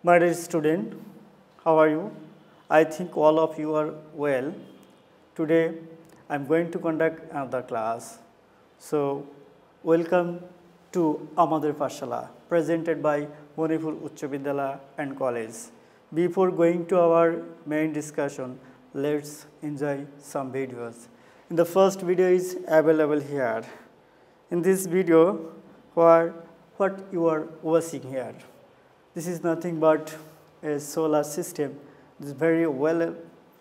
My dear student, how are you? I think all of you are well. Today I am going to conduct another class. So, welcome to Amader Pathshala, presented by Manipur Uccha Vidyalaya and College. Before going to our main discussion, let's enjoy some videos. In the first video is available here. In this video, what you are watching here? This is nothing but a solar system. This is very well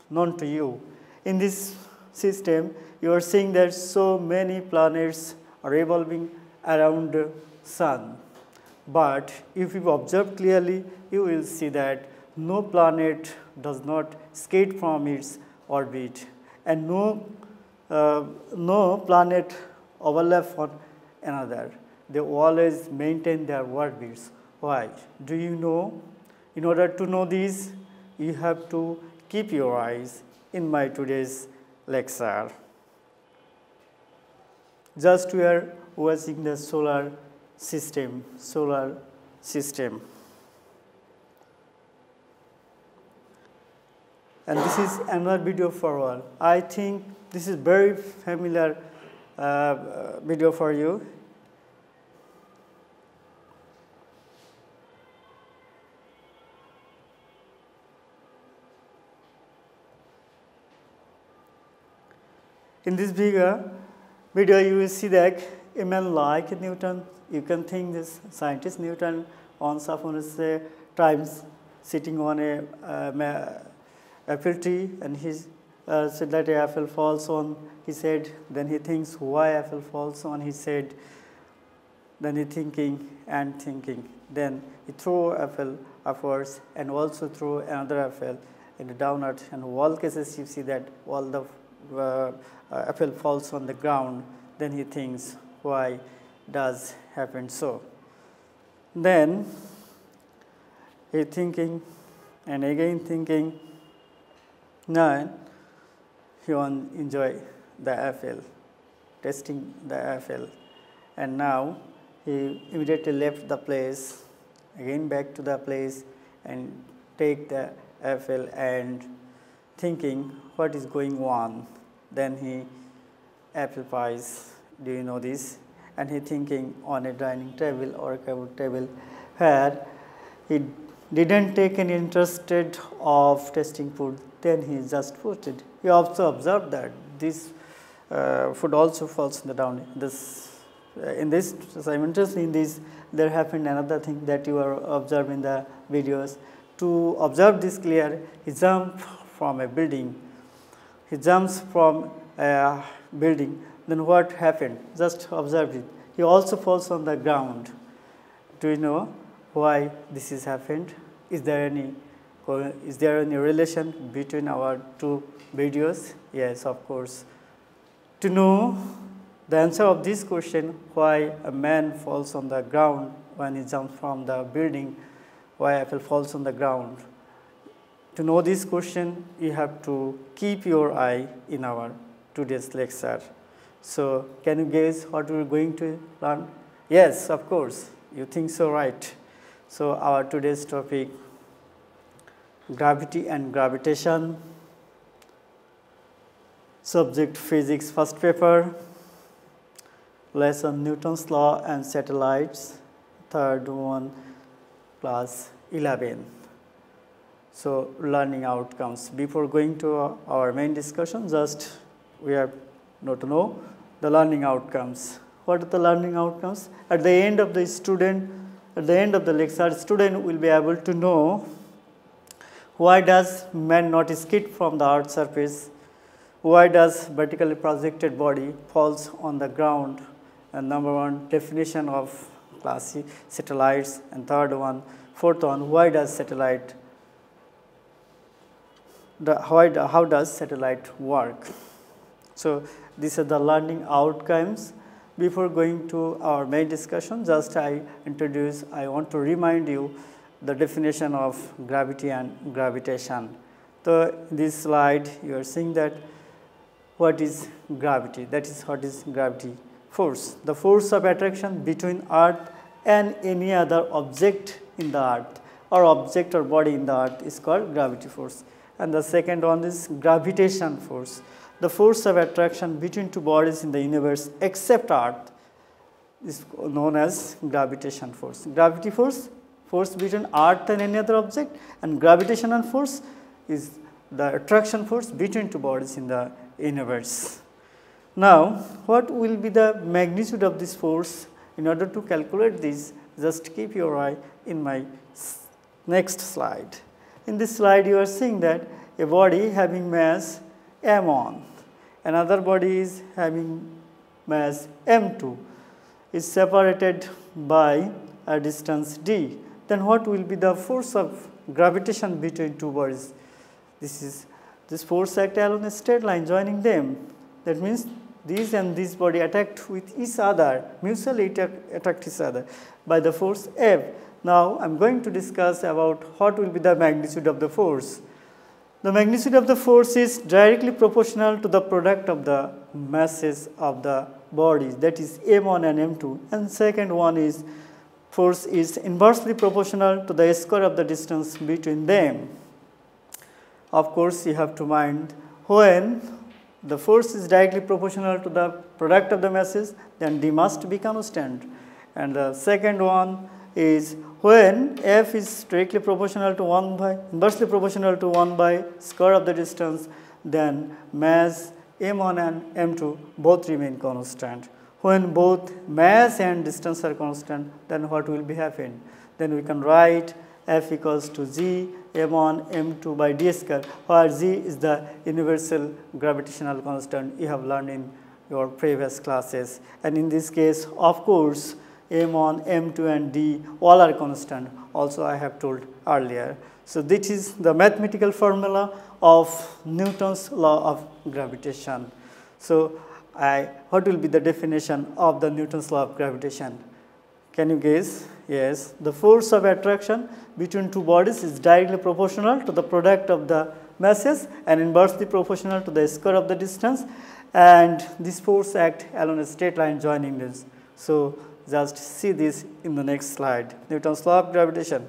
known to you. In this system, you are seeing that so many planets are revolving around the sun. But if you observe clearly, you will see that no planet does not escape from its orbit, and no planet overlap on another. They always maintain their orbits. Why? Do you know? In order to know this, you have to keep your eyes in my today's lecture. Just we are watching the solar system. And this is another video for all. I think this is very familiar video for you. In this video, you will see that a man like Newton, you can think this scientist Newton once upon a time sitting on a apple tree, and he said that an apple falls on his head. Then he thinks why apple falls on his head. Then he thinking. Then he throw apple upwards and also throw another apple in the downward. And in all cases you see that all the apple falls on the ground. Then he thinks why does happen so. Then he thinking and again thinking. Now he want enjoy the apple, tasting the apple, and now he immediately left the place, again back to the place, and take the apple and thinking what is going on. Then he apple pies. Do you know this? And he thinking on a dining table or a cupboard table where he didn't take any interest of tasting food. Then he just put it. He also observed that this food also falls in the down. Simultaneously in this, there happened another thing that you are observing in the videos. To observe this clear, he jumped from a building. He jumps from a building. Then what happened? Just observe it. He also falls on the ground. Do you know why this has happened? Is there any relation between our two videos? Yes, of course. To know the answer of this question, why a man falls on the ground when he jumps from the building, why apple falls on the ground. To know this question, you have to keep your eye in our today's lecture. So, can you guess what we are going to learn? Yes, of course, you think so, right. So, our today's topic, gravity and gravitation, subject physics first paper, lesson Newton's law and satellites, third one, class 11. So, learning outcomes. Before going to our main discussion, just we have to know the learning outcomes. What are the learning outcomes? At the end of the lecture, student will be able to know why does man not escape from the earth's surface, why does vertically projected body falls on the ground, and number one, definition of class satellites, and fourth one, how does satellite work. So, these are the learning outcomes. Before going to our main discussion, just I want to remind you the definition of gravity and gravitation. So, in this slide, you are seeing that what is gravity? That is, what is gravity? Force. The force of attraction between Earth and any other object in the Earth or object or body in the earth is called gravity force. And the second one is gravitation force. The force of attraction between two bodies in the universe except earth is known as gravitation force. Gravity force, force between earth and any other object, and gravitational force is the attraction force between two bodies in the universe. Now, what will be the magnitude of this force? In order to calculate this, just keep your eye in my next slide. In this slide, you are seeing that a body having mass m1, another body is having mass m2, is separated by a distance d. Then what will be the force of gravitation between two bodies? This force act along a straight line joining them. That means these and this body attacked with each other, mutually attacked each other by the force F. Now, I am going to discuss about what will be the magnitude of the force. The magnitude of the force is directly proportional to the product of the masses of the bodies, that is m1 and m2. And second one is force is inversely proportional to the square of the distance between them. Of course, you have to mind when the force is directly proportional to the product of the masses, then d must be constant. And the second one is when f is directly proportional to inversely proportional to 1 by square of the distance, then mass m1 and m2 both remain constant. When both mass and distance are constant, then what will be happen? Then we can write F equals to g m1 m2 by d square, where g is the universal gravitational constant you have learned in your previous classes. And in this case, of course, m1, m2 and d all are constant, also I have told earlier. So this is the mathematical formula of Newton's law of gravitation. So what will be the definition of the Newton's law of gravitation? Can you guess? Yes, the force of attraction between two bodies is directly proportional to the product of the masses and inversely proportional to the square of the distance, and this force act along a straight line joining this. So just see this in the next slide. Newton's law of gravitation.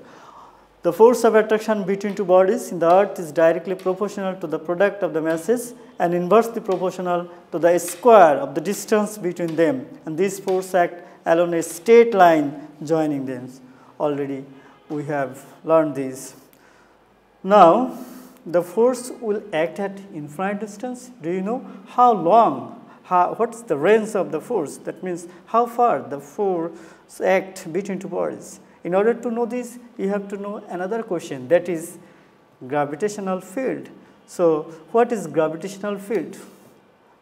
The force of attraction between two bodies in the earth is directly proportional to the product of the masses and inversely proportional to the square of the distance between them, and this force act along a straight line joining them. Already we have learned this. Now, the force will act at infinite distance. Do you know how long, what is the range of the force? That means how far the force act between two bodies. In order to know this, you have to know another question, that is gravitational field. So, what is gravitational field?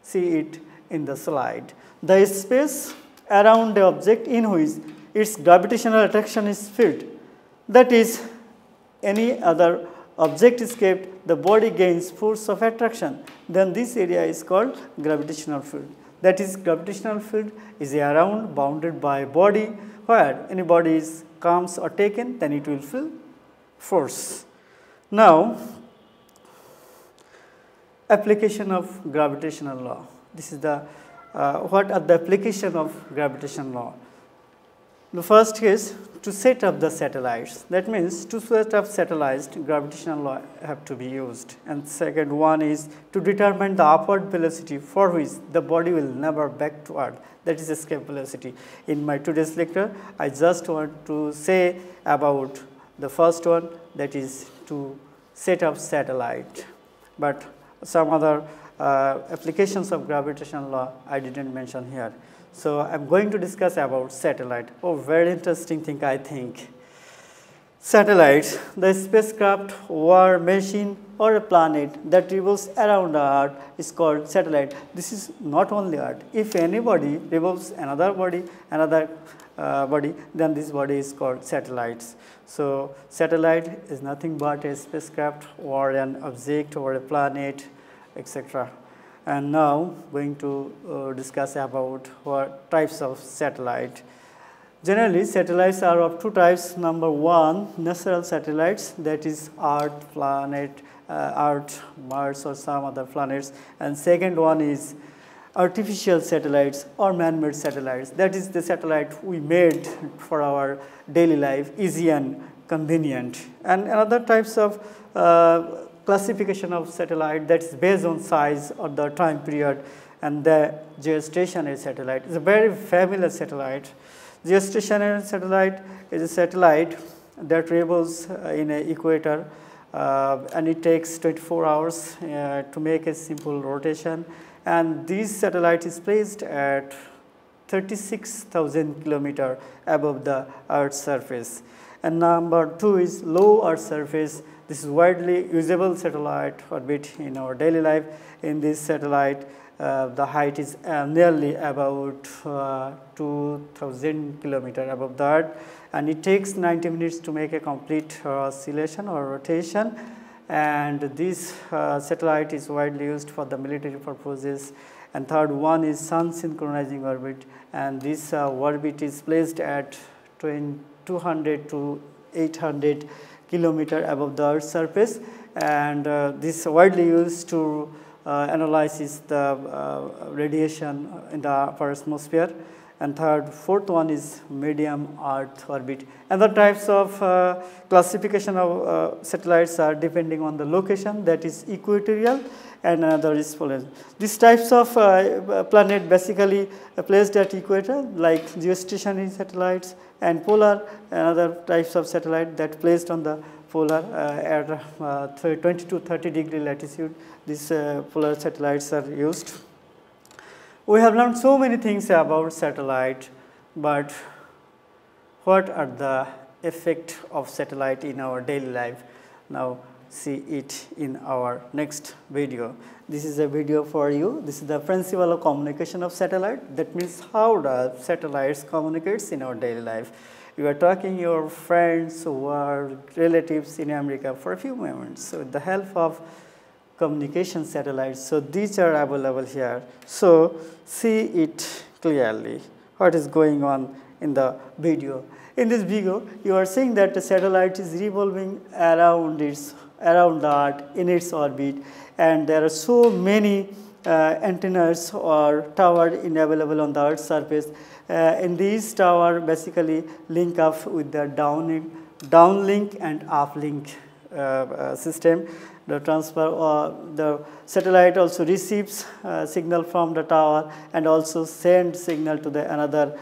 See it in the slide. The space around the object in which its gravitational attraction is felt, that is, any other object is kept, the body gains force of attraction, then this area is called gravitational field. That is, gravitational field is around bounded by body, where any body comes or taken, then it will feel force. Now, application of gravitational law. This is the what are the application of gravitational law? The first is to set up the satellites. That means to set up satellites, gravitational law have to be used. And second one is to determine the upward velocity for which the body will never back to earth. That is escape velocity. In my today's lecture, I just want to say about the first one, that is to set up satellite. But some other applications of gravitational law I didn't mention here. So I am going to discuss about satellite. Oh, very interesting thing, I think. Satellites, the spacecraft or machine or a planet that revolves around the earth is called satellite. This is not only earth. If anybody revolves another body, then this body is called satellites. So satellite is nothing but a spacecraft or an object or a planet, etc. And now going to discuss about what types of satellite. Generally, satellites are of two types. Number one, natural satellites, that is Earth, planet, Earth, Mars or some other planets. And second one is artificial satellites or man-made satellites. That is the satellite we made for our daily life, easy and convenient. And another types of classification of satellite that is based on size or the time period, and the geostationary satellite is a very familiar satellite. Geostationary satellite is a satellite that travels in an equator, and it takes 24 hours to make a simple rotation, and this satellite is placed at 36,000 kilometers above the Earth's surface. And number 2 is low Earth surface. This is widely usable satellite orbit in our daily life. In this satellite, the height is nearly about 2,000 kilometers above the Earth, and it takes 90 minutes to make a complete oscillation or rotation. And this satellite is widely used for the military purposes. And third one is Sun Synchronizing Orbit, and this orbit is placed at 200 to 800 kilometers above the Earth's surface, and this is widely used to analyze the radiation in the upper atmosphere. And fourth one is medium Earth orbit. Other types of classification of satellites are depending on the location, that is equatorial, and another is polar. These types of planet basically placed at equator, like geostationary satellites, and polar, and other types of satellite that placed on the polar at 20 to 30 degree latitude. These polar satellites are used. We have learned so many things about satellite, but what are the effect of satellite in our daily life? Now see it in our next video. This is a video for you. This is the principle of communication of satellite. That means how the satellites communicates in our daily life. You are talking your friends or relatives in America for a few moments. So with the help of communication satellites, so these are available here. So see it clearly what is going on in the video. In this video, you are seeing that the satellite is revolving around the Earth in its orbit, and there are so many antennas or towers available on the Earth's surface. In these towers basically link up with the downlink and uplink system. The the satellite also receives signal from the tower and also sends signal to the another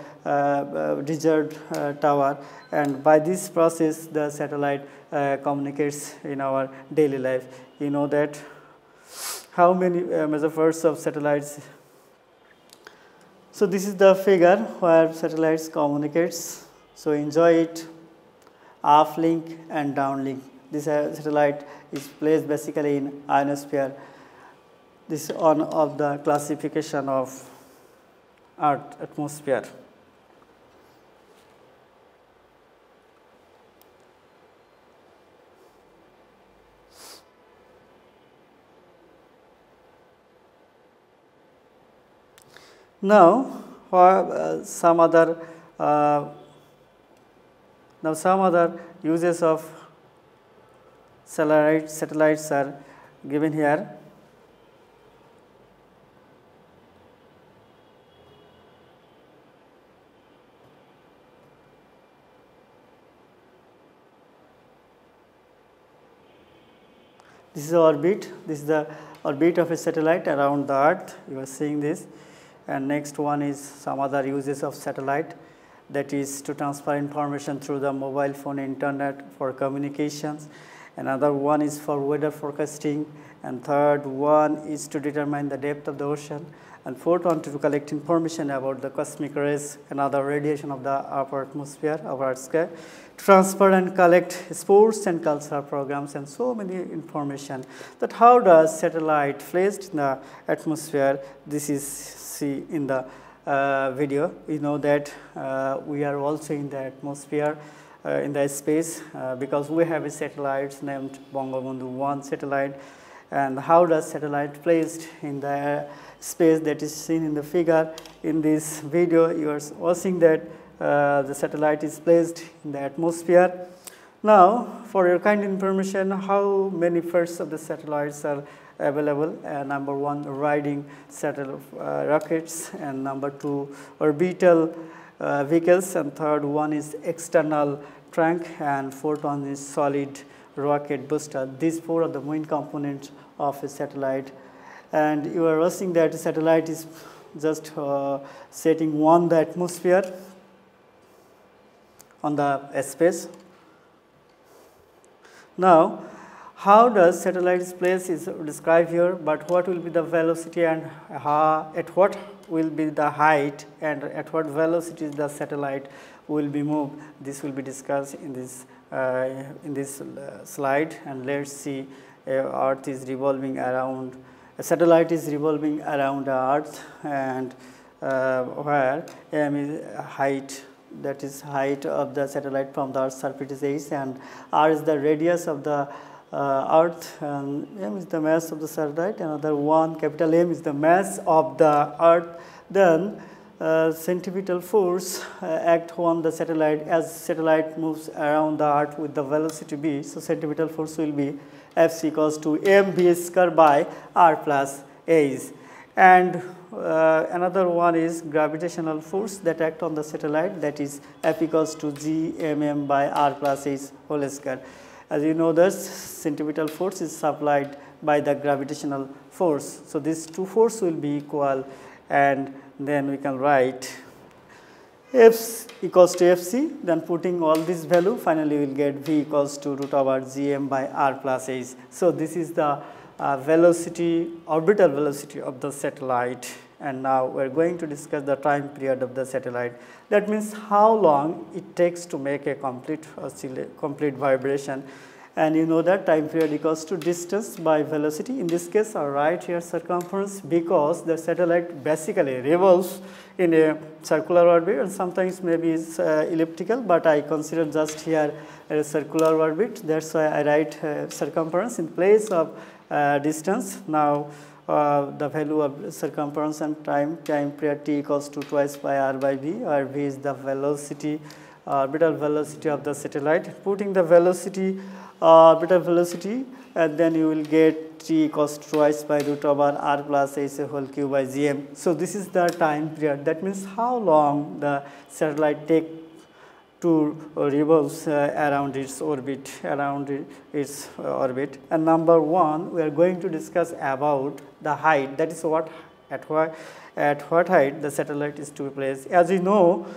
reserved tower, and by this process the satellite communicates in our daily life. You know that how many megahertz of satellites. So this is the figure where satellites communicates. So enjoy it. Uplink and downlink. This satellite is placed basically in ionosphere. This is one of the classification of Earth atmosphere. Now, some other uses of satellites are given here. This is the orbit. This is the orbit of a satellite around the Earth. You are seeing this. And next one is some other uses of satellite, that is to transfer information through the mobile phone, internet for communications. Another one is for weather forecasting, and third one is to determine the depth of the ocean, and fourth one to collect information about the cosmic rays and other radiation of the upper atmosphere of Earth's sky, to transfer and collect sports and cultural programs, and so many information. That how does satellite placed in the atmosphere? This is see in the video. You know that we are also in the atmosphere, in the space, because we have a satellite named Bangabandhu 1 satellite. And how does satellite placed in the space? That is seen in the figure. In this video, you are watching that the satellite is placed in the atmosphere. Now, for your kind information, how many pairs of the satellites are available? Number one, riding satellite rockets, and number two, orbital vehicles, and third one is external trunk, and fourth one is solid rocket booster. These four are the main components of a satellite. And you are seeing that a satellite is just setting on the atmosphere on the space. Now, how does satellite's place is described here, but what will be the velocity and at what will be the height and at what velocity the satellite will be moved. This will be discussed in this slide. And let's see, Earth is revolving around, a satellite is revolving around the Earth, and where m is height, that is height of the satellite from the Earth's surface, and r is the radius of the Earth, and m is the mass of the satellite. Another one, capital M, is the mass of the Earth. Then centripetal force act on the satellite as satellite moves around the Earth with the velocity v. So centripetal force will be F equals to mv square by r plus h. And another one is gravitational force that act on the satellite, that is F equals to g mm by r plus h whole square. As you know, the centripetal force is supplied by the gravitational force. So these two forces will be equal, and then we can write F equals to Fc, then putting all this value, finally we will get V equals to root over gm by r plus h. So this is the velocity, orbital velocity of the satellite. And now we are going to discuss the time period of the satellite. That means how long it takes to make a complete vibration. And you know that time period equals to distance by velocity. In this case, I write here circumference, because the satellite basically revolves in a circular orbit, and sometimes maybe it's elliptical, but I consider just here a circular orbit. That's why I write circumference in place of distance. Now the value of circumference and time period t equals to twice by r by v, where v is the velocity, orbital velocity of the satellite. Putting the velocity, orbital velocity, and then you will get t equals to twice by root over r plus h whole cube by gm. So this is the time period. That means how long the satellite take to revolve around its orbit, And number one, we are going to discuss about the height. That is what at what height the satellite is to be placed. As you know,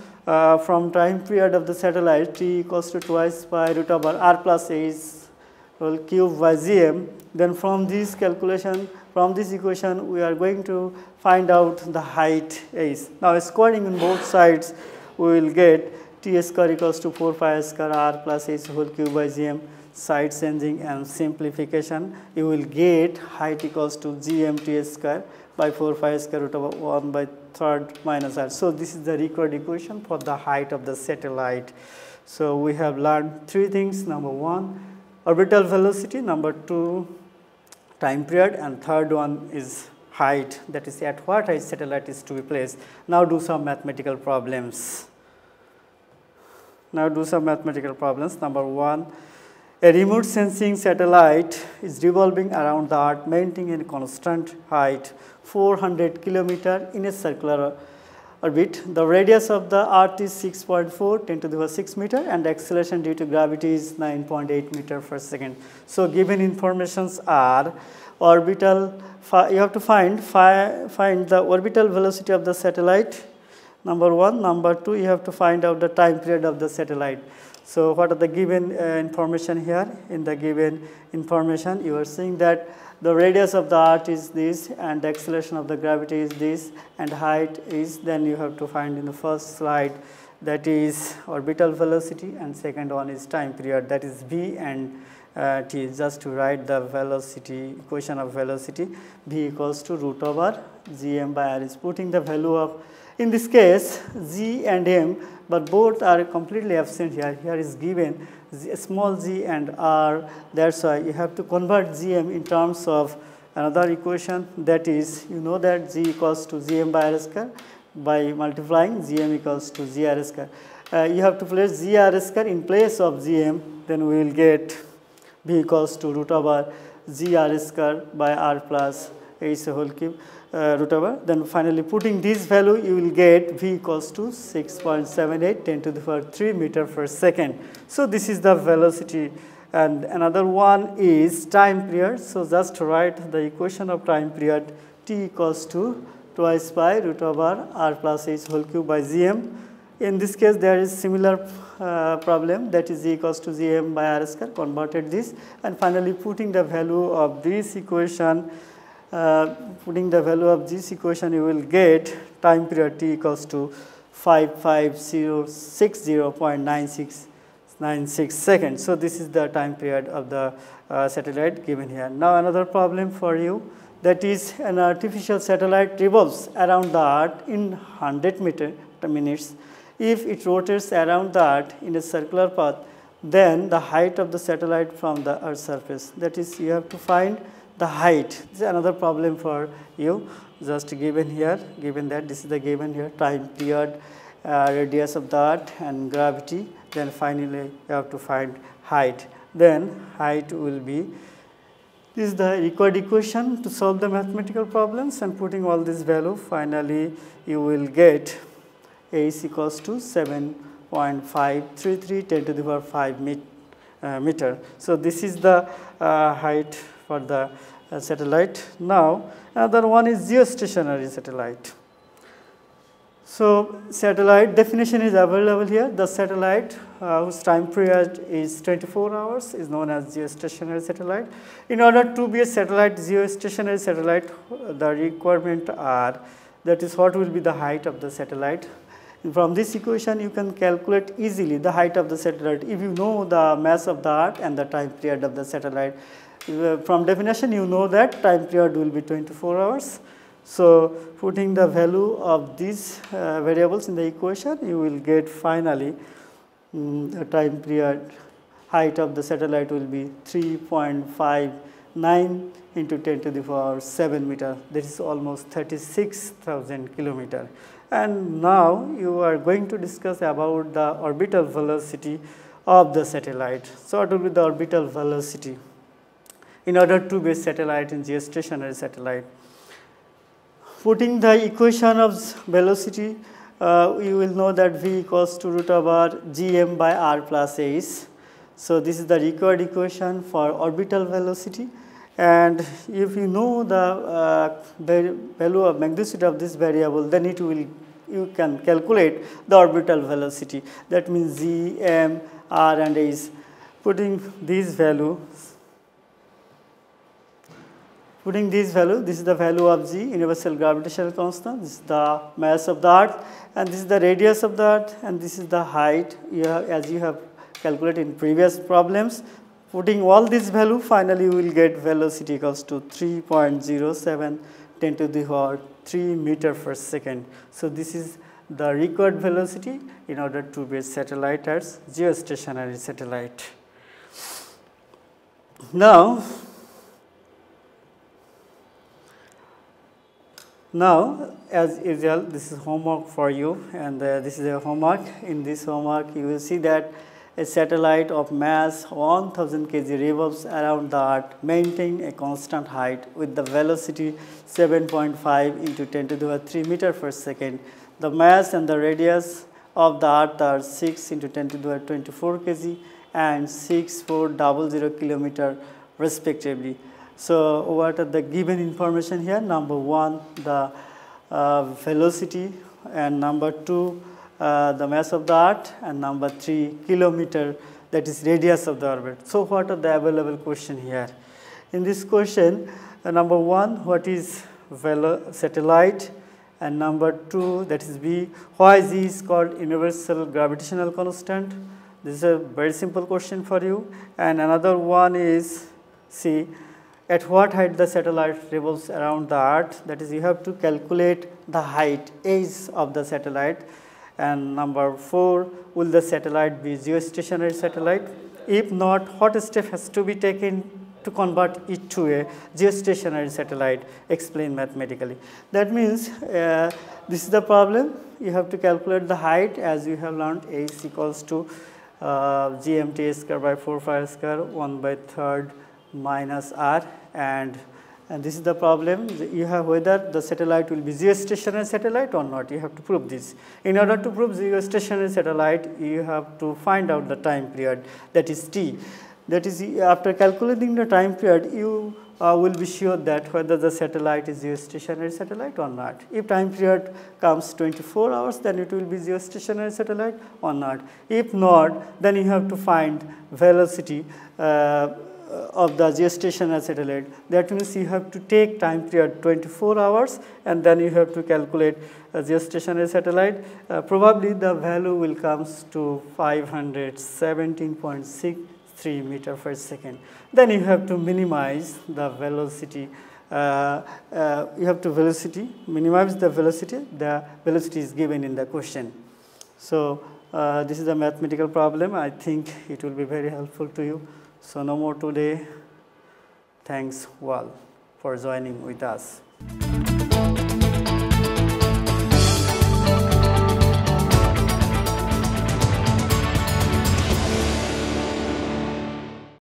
from time period of the satellite, t equals to twice by root over r plus h whole cube by gm. Then from this calculation, from this equation, we are going to find out the height h. Now squaring on both sides, we will get t square equals to 4 pi square r plus h whole cube by gm. Side changing and simplification, you will get height equals to gm t square by 4 pi square root over 1 by 3rd minus r. So this is the required equation for the height of the satellite. So we have learned three things. Number one, orbital velocity. Number two, time period. And third one is height. That is at what height satellite is to be placed. Now do some mathematical problems. Number one, a remote sensing satellite is revolving around the Earth, maintaining a constant height 400 km in a circular orbit. The radius of the Earth is 6.4 10 to the power 6 meter, and the acceleration due to gravity is 9.8 meter per second. So given informations are orbital, you have to find the orbital velocity of the satellite. Number one. Number two, you have to find out the time period of the satellite. So what are the given information here? In the given information, you are seeing that the radius of the Earth is this, and the acceleration of the gravity is this, and height is, then you have to find in the first slide, that is orbital velocity, and second one is time period, that is v and t. Just to write the velocity, equation of velocity, v equals to root over gm by r is putting the value of, in this case, g and m, but both are completely absent here. Here is given small g and r. That's why you have to convert gm in terms of another equation, that is, you know that g equals to gm by r square. By multiplying, gm equals to gr square. You have to place gr square in place of gm, then we will get v equals to root over gr square by r plus h whole cube root over. Then finally putting this value, you will get v equals to 6.78 10 to the power 3 meter per second. So this is the velocity. And another one is time period. So just write the equation of time period, t equals to twice pi root over r plus h whole cube by gm. In this case, there is similar problem, that is g equals to gm by r square, converted this, and finally putting the value of this equation, you will get time period t equals to 55060.9696 seconds. So this is the time period of the satellite given here. Now another problem for you, that is an artificial satellite revolves around the earth in 100 minutes. If it rotates around the earth in a circular path, then the height of the satellite from the earth's surface, that is you have to find the height. This is another problem for you, just given here, given that this is the given here, time period, radius of the earth and gravity. Then finally you have to find height. Then height will be, this is the required equation to solve the mathematical problems, and putting all this value, finally you will get h equals to 7.533 10 to the power 5 meter. So this is the height for the satellite. Now another one is geostationary satellite. So satellite definition is available here. The satellite whose time period is 24 hours is known as geostationary satellite. In order to be a satellite, geostationary satellite, the requirement are, that is what will be the height of the satellite. From this equation, you can calculate easily the height of the satellite if you know the mass of the earth and the time period of the satellite. From definition, you know that time period will be 24 hours. So putting the value of these variables in the equation, you will get finally the time period height of the satellite will be 3.59 into 10 to the power 7 meter. That is almost 36,000 kilometers. And now you are going to discuss about the orbital velocity of the satellite. So what will be the orbital velocity in order to be a satellite in geostationary satellite? Putting the equation of velocity, you will know that v equals to root over gm by r plus h. So this is the required equation for orbital velocity. And if you know the value of magnitude of this variable, then you can calculate the orbital velocity. That means g, m, r and h. Putting these values, this is the value of g, universal gravitational constant, this is the mass of the earth, and this is the radius of the earth, and this is the height, as you have calculated in previous problems. Putting all these value, finally you will get velocity equals to 3.07 10 to the power 3 meter per second. So this is the required velocity in order to be a satellite as geostationary satellite. Now as usual, this is homework for you, and this is a homework. In this homework, you will see that a satellite of mass 1000 kg revolves around the earth, maintaining a constant height with the velocity 7.5 into 10 to the power 3 meter per second. The mass and the radius of the earth are 6 into 10 to the power 24 kg and 6400 kilometer respectively. So what are the given information here? Number 1, the velocity, and number 2, the mass of the earth, and number 3, kilometer, that is radius of the orbit. So what are the available question here? In this question, number 1, what is satellite, and number 2, that is B, why G is called universal gravitational constant. This is a very simple question for you. And another one is C, at what height the satellite revolves around the earth, that is you have to calculate the height h of the satellite. And number 4, will the satellite be geostationary satellite? If not, what step has to be taken to convert it to a geostationary satellite? Explain mathematically. That means this is the problem. You have to calculate the height, as you have learned, h equals to gmt square by 4 pi square 1/3 minus r, and And this is the problem. You have whether the satellite will be geostationary satellite or not. You have to prove this. In order to prove geostationary satellite, you have to find out the time period, that is T. That is, after calculating the time period, you will be sure that whether the satellite is geostationary satellite or not. If time period comes 24 hours, then it will be geostationary satellite or not. If not, then you have to find velocity of the geostationary satellite. That means you have to take time period 24 hours and then you have to calculate a geostationary satellite. Probably the value will comes to 517.63 meter per second. Then you have to minimize the velocity. You have to minimize the velocity. The velocity is given in the question. So this is a mathematical problem. I think it will be very helpful to you. So no more today. Thanks all for joining with us.